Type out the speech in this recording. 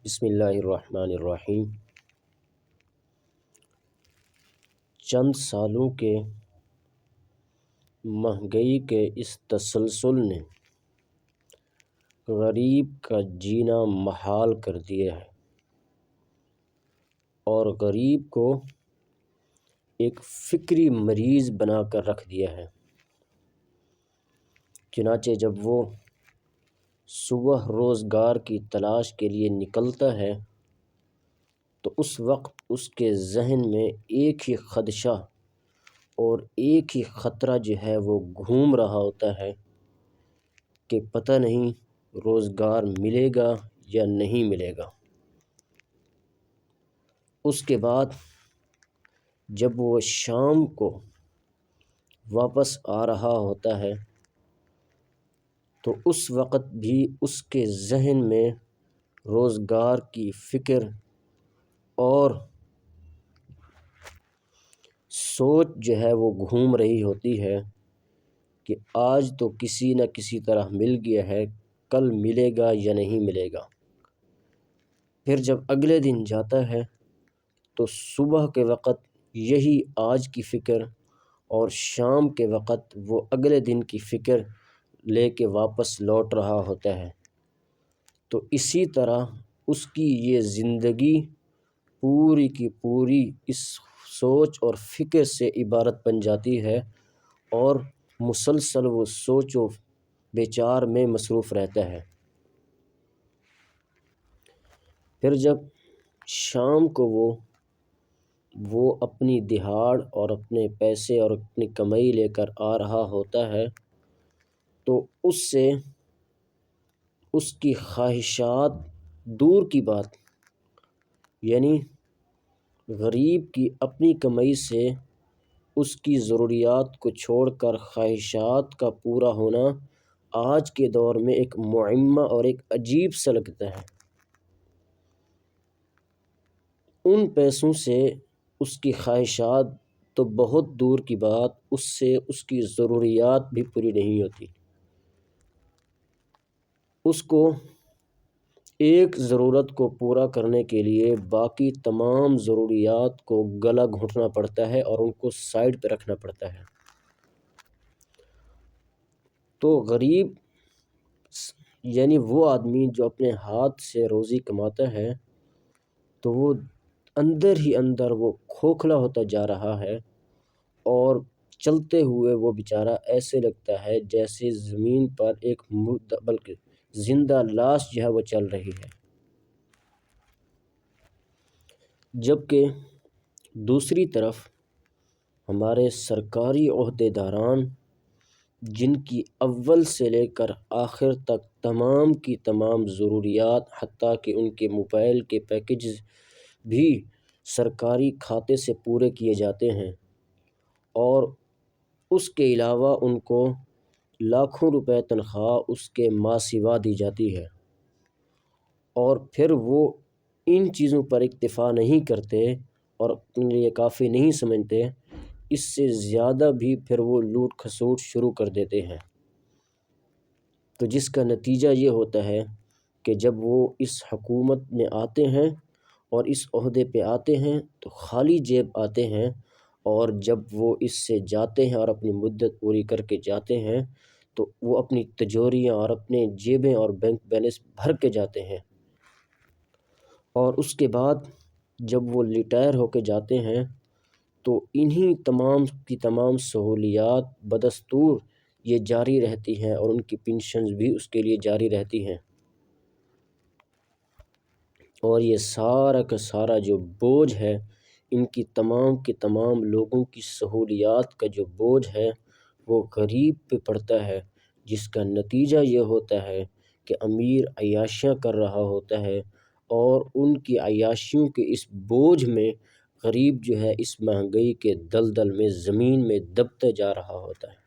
بسم اللہ الرحمن الرحیم۔ چند سالوں کے مہنگائی کے اس تسلسل نے غریب کا جینا محال کر دیا ہے اور غریب کو ایک فکری مریض بنا کر رکھ دیا ہے۔ چنانچہ جب وہ صبح روزگار کی تلاش کے لیے نکلتا ہے تو اس وقت اس کے ذہن میں ایک ہی خدشہ اور ایک ہی خطرہ جو ہے وہ گھوم رہا ہوتا ہے کہ پتہ نہیں روزگار ملے گا یا نہیں ملے گا۔ اس کے بعد جب وہ شام کو واپس آ رہا ہوتا ہے تو اس وقت بھی اس کے ذہن میں روزگار کی فکر اور سوچ جو ہے وہ گھوم رہی ہوتی ہے کہ آج تو کسی نہ کسی طرح مل گیا ہے، کل ملے گا یا نہیں ملے گا۔ پھر جب اگلے دن جاتا ہے تو صبح کے وقت یہی آج کی فکر اور شام کے وقت وہ اگلے دن کی فکر لے کے واپس لوٹ رہا ہوتا ہے۔ تو اسی طرح اس کی یہ زندگی پوری کی پوری اس سوچ اور فکر سے عبارت بن جاتی ہے اور مسلسل وہ سوچ و بچار میں مصروف رہتا ہے۔ پھر جب شام کو وہ اپنی دہاڑ اور اپنے پیسے اور اپنی کمائی لے کر آ رہا ہوتا ہے تو اس سے اس کی خواہشات دور کی بات، یعنی غریب کی اپنی کمائی سے اس کی ضروریات کو چھوڑ کر خواہشات کا پورا ہونا آج کے دور میں ایک معمہ اور ایک عجیب سا لگتا ہے۔ ان پیسوں سے اس کی خواہشات تو بہت دور کی بات، اس سے اس کی ضروریات بھی پوری نہیں ہوتی۔ اس کو ایک ضرورت کو پورا کرنے کے لیے باقی تمام ضروریات کو گلا گھونٹنا پڑتا ہے اور ان کو سائیڈ پہ رکھنا پڑتا ہے۔ تو غریب یعنی وہ آدمی جو اپنے ہاتھ سے روزی کماتا ہے تو وہ اندر ہی اندر وہ کھوکھلا ہوتا جا رہا ہے اور چلتے ہوئے وہ بیچارہ ایسے لگتا ہے جیسے زمین پر ایک بلکہ زندہ لاش جو ہے وہ چل رہی ہے۔ جبکہ دوسری طرف ہمارے سرکاری عہدیداران جن کی اول سے لے کر آخر تک تمام کی تمام ضروریات حتیٰ کہ ان کے موبائل کے پیکیجز بھی سرکاری کھاتے سے پورے کیے جاتے ہیں اور اس کے علاوہ ان کو لاکھوں روپے تنخواہ اس کے ماہ سوا دی جاتی ہے، اور پھر وہ ان چیزوں پر اکتفا نہیں کرتے اور اپنے لیے کافی نہیں سمجھتے، اس سے زیادہ بھی پھر وہ لوٹ کھسوٹ شروع کر دیتے ہیں۔ تو جس کا نتیجہ یہ ہوتا ہے کہ جب وہ اس حکومت میں آتے ہیں اور اس عہدے پہ آتے ہیں تو خالی جیب آتے ہیں، اور جب وہ اس سے جاتے ہیں اور اپنی مدت پوری کر کے جاتے ہیں تو وہ اپنی تجوریاں اور اپنے جیبیں اور بینک بیلنس بھر کے جاتے ہیں، اور اس کے بعد جب وہ ریٹائر ہو کے جاتے ہیں تو انہی تمام کی تمام سہولیات بدستور یہ جاری رہتی ہیں اور ان کی پنشنز بھی اس کے لیے جاری رہتی ہیں، اور یہ سارا کا سارا جو بوجھ ہے ان کی تمام کے تمام لوگوں کی سہولیات کا جو بوجھ ہے وہ غریب پہ پڑتا ہے، جس کا نتیجہ یہ ہوتا ہے کہ امیر عیاشیاں کر رہا ہوتا ہے اور ان کی عیاشیوں کے اس بوجھ میں غریب جو ہے اس مہنگائی کے دلدل میں زمین میں دبتا جا رہا ہوتا ہے۔